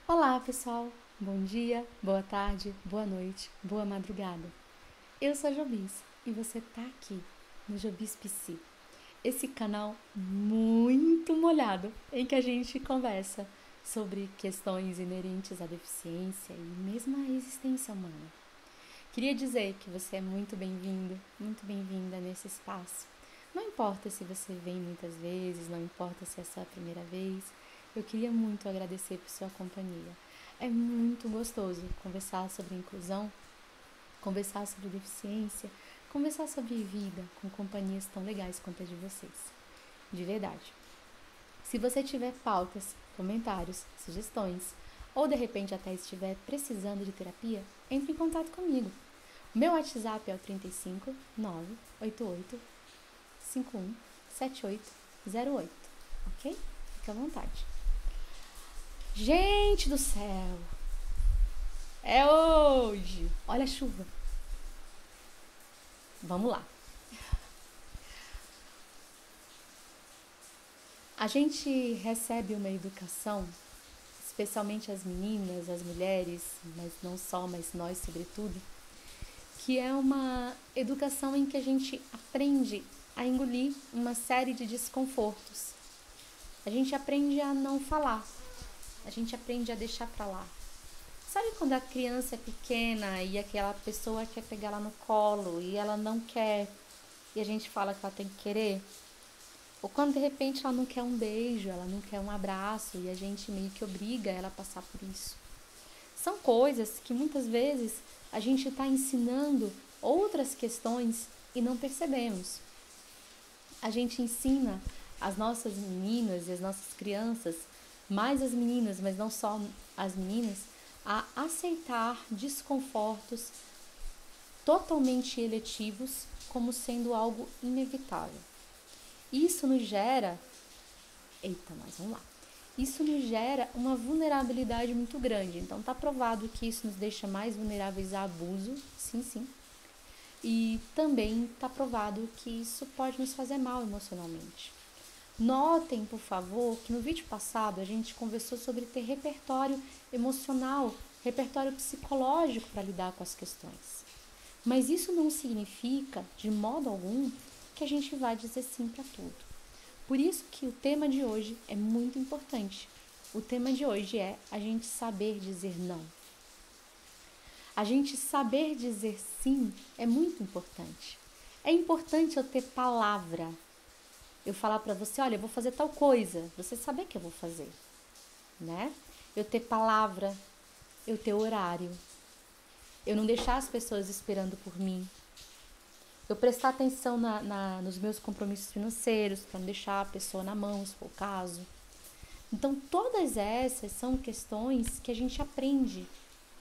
Olá, pessoal! Bom dia, boa tarde, boa noite, boa madrugada. Eu sou a Jobis e você tá aqui no Jobis PC, esse canal muito molhado em que a gente conversa sobre questões inerentes à deficiência e mesmo à existência humana. Queria dizer que você é muito bem-vindo, muito bem-vinda nesse espaço. Não importa se você vem muitas vezes, não importa se é a sua primeira vez, eu queria muito agradecer por sua companhia. É muito gostoso conversar sobre inclusão, conversar sobre deficiência, conversar sobre vida com companhias tão legais quanto a de vocês. De verdade. Se você tiver pautas, comentários, sugestões, ou de repente até estiver precisando de terapia, entre em contato comigo. Meu WhatsApp é o 35 988 51 7808, ok? Fique à vontade. Gente do céu! É hoje! Olha a chuva! Vamos lá! A gente recebe uma educação, especialmente as meninas, as mulheres, mas não só, mas nós sobretudo, que é uma educação em que a gente aprende a engolir uma série de desconfortos. A gente aprende a não falar, a gente aprende a deixar pra lá. Sabe quando a criança é pequena e aquela pessoa quer pegar ela no colo e ela não quer e a gente fala que ela tem que querer? Ou quando de repente ela não quer um beijo, ela não quer um abraço e a gente meio que obriga ela a passar por isso. São coisas que muitas vezes a gente está ensinando outras questões e não percebemos. A gente ensina as nossas meninas e as nossas crianças, mais as meninas, mas não só as meninas, a aceitar desconfortos totalmente eletivos como sendo algo inevitável. Isso nos gera... Eita, mas vamos lá. Isso nos gera uma vulnerabilidade muito grande. Então, está provado que isso nos deixa mais vulneráveis a abuso, sim, sim. E também está provado que isso pode nos fazer mal emocionalmente. Notem, por favor, que no vídeo passado a gente conversou sobre ter repertório emocional, repertório psicológico para lidar com as questões. Mas isso não significa, de modo algum, que a gente vai dizer sim para tudo. Por isso que o tema de hoje é muito importante. O tema de hoje é a gente saber dizer não. A gente saber dizer sim é muito importante. É importante eu ter palavra. Eu falar para você, olha, eu vou fazer tal coisa. Você saber que eu vou fazer, né? Eu ter palavra, eu ter horário. Eu não deixar as pessoas esperando por mim. Eu prestar atenção nos meus compromissos financeiros, para não deixar a pessoa na mão, se for o caso. Então, todas essas são questões que a gente aprende,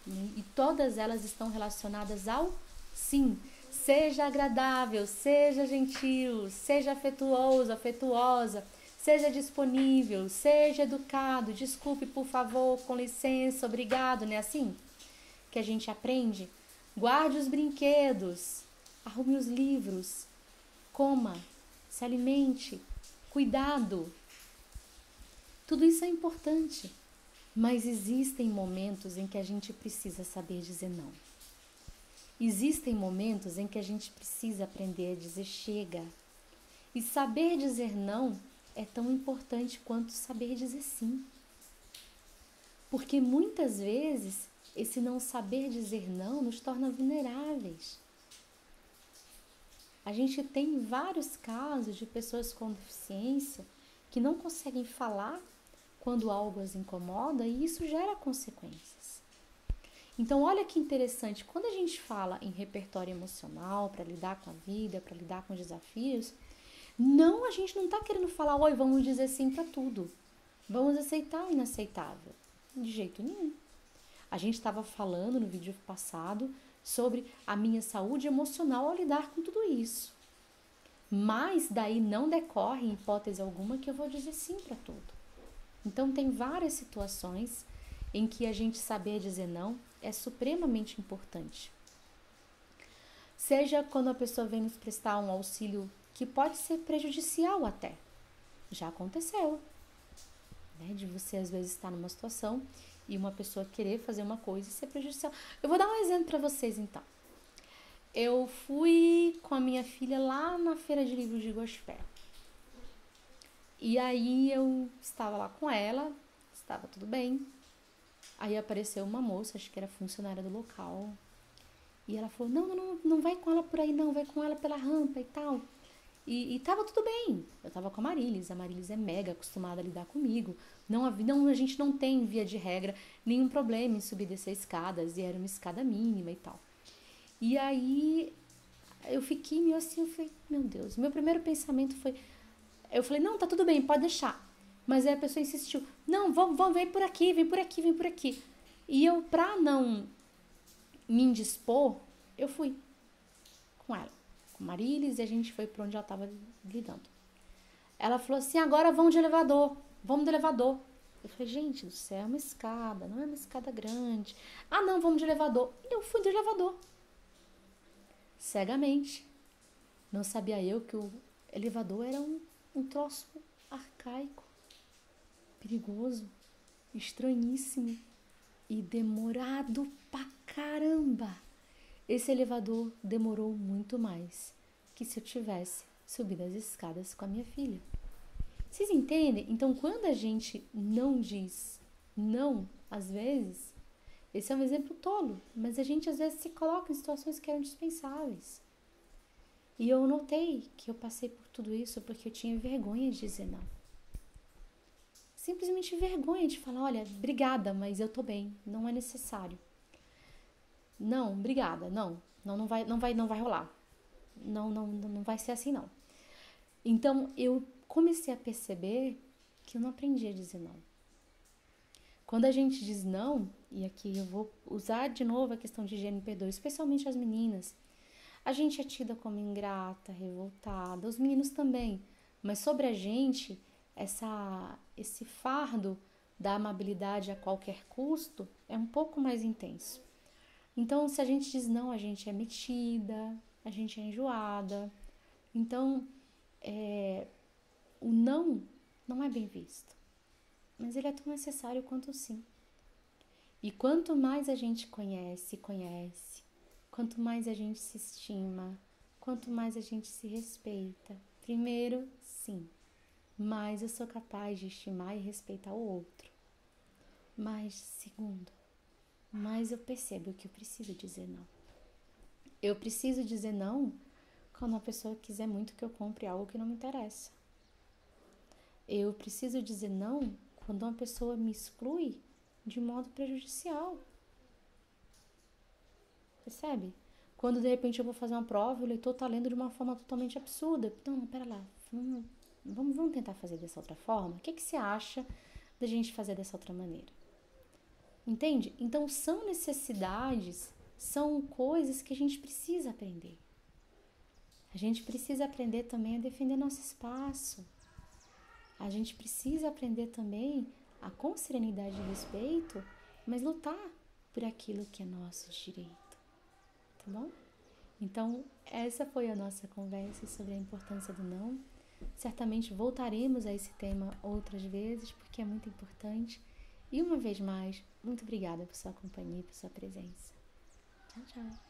né? E todas elas estão relacionadas ao sim. Seja agradável, seja gentil, seja afetuoso, afetuosa, seja disponível, seja educado, desculpe, por favor, com licença, obrigado, não é assim que a gente aprende? Guarde os brinquedos, arrume os livros, coma, se alimente, cuidado. Tudo isso é importante, mas existem momentos em que a gente precisa saber dizer não. Existem momentos em que a gente precisa aprender a dizer chega. E saber dizer não é tão importante quanto saber dizer sim. Porque muitas vezes esse não saber dizer não nos torna vulneráveis. A gente tem vários casos de pessoas com deficiência que não conseguem falar quando algo as incomoda e isso gera consequências. Então, olha que interessante, quando a gente fala em repertório emocional para lidar com a vida, para lidar com desafios, a gente não está querendo falar, oi, vamos dizer sim para tudo. Vamos aceitar o inaceitável. De jeito nenhum. A gente estava falando no vídeo passado sobre a minha saúde emocional ao lidar com tudo isso. Mas daí não decorre, em hipótese alguma, que eu vou dizer sim para tudo. Então, tem várias situações em que a gente saber dizer não é supremamente importante. Seja quando a pessoa vem nos prestar um auxílio que pode ser prejudicial até. Já aconteceu, né? De você às vezes estar numa situação e uma pessoa querer fazer uma coisa e ser prejudicial. Eu vou dar um exemplo para vocês, então. Eu fui com a minha filha lá na feira de livros de Gospel. E aí eu estava lá com ela, estava tudo bem. Aí apareceu uma moça, acho que era funcionária do local. E ela falou, não vai com ela por aí não, vai com ela pela rampa e tal. E tava tudo bem. Eu tava com a Marilis é mega acostumada a lidar comigo. A gente não tem, via de regra, nenhum problema em subir e descer escadas, e era uma escada mínima e tal. E aí eu fiquei meio assim, eu falei, meu Deus, meu primeiro pensamento foi, eu falei, não, tá tudo bem, pode deixar. Mas aí a pessoa insistiu, não, vamos, vem por aqui, vem por aqui, vem por aqui. E eu, pra não me indispor, eu fui com ela, com Marilis, e a gente foi pra onde ela tava lidando. Ela falou assim, agora vamos de elevador, vamos do elevador. Eu falei, gente do céu, é uma escada, não é uma escada grande. Ah, não, vamos de elevador. E eu fui de elevador. Cegamente. Não sabia eu que o elevador era um troço arcaico, perigoso, estranhíssimo e demorado pra caramba. Esse elevador demorou muito mais que se eu tivesse subido as escadas com a minha filha. Vocês entendem? Então, quando a gente não diz não, às vezes, esse é um exemplo tolo, mas a gente às vezes se coloca em situações que eram dispensáveis. E eu notei que eu passei por tudo isso porque eu tinha vergonha de dizer não. Simplesmente vergonha de falar, olha, obrigada, mas eu tô bem, não é necessário. Não, obrigada, não vai rolar. Não vai ser assim não. Então eu comecei a perceber que eu não aprendi a dizer não. Quando a gente diz não, e aqui eu vou usar de novo a questão de higiene e perdão, especialmente as meninas, a gente é tida como ingrata, revoltada, os meninos também, mas sobre a gente, esse fardo da amabilidade a qualquer custo é um pouco mais intenso. Então, se a gente diz não, a gente é metida, a gente é enjoada. Então, o não é bem visto, mas ele é tão necessário quanto o sim. E quanto mais a gente conhece, quanto mais a gente se estima, quanto mais a gente se respeita, primeiro, sim, mais eu sou capaz de estimar e respeitar o outro. Mas, segundo, mais eu percebo que eu preciso dizer não. Eu preciso dizer não quando uma pessoa quiser muito que eu compre algo que não me interessa. Eu preciso dizer não quando uma pessoa me exclui de modo prejudicial. Percebe? Quando de repente eu vou fazer uma prova e o leitor está lendo de uma forma totalmente absurda. Não, pera lá, vamos tentar fazer dessa outra forma? O que você acha da gente fazer dessa outra maneira? Entende? Então são necessidades, são coisas que a gente precisa aprender. A gente precisa aprender também a defender nosso espaço. A gente precisa aprender também a, com serenidade e respeito, mas lutar por aquilo que é nosso direito. Tá bom? Então, essa foi a nossa conversa sobre a importância do não. Certamente voltaremos a esse tema outras vezes, porque é muito importante. E uma vez mais, muito obrigada por sua companhia e por sua presença. Tchau, tchau.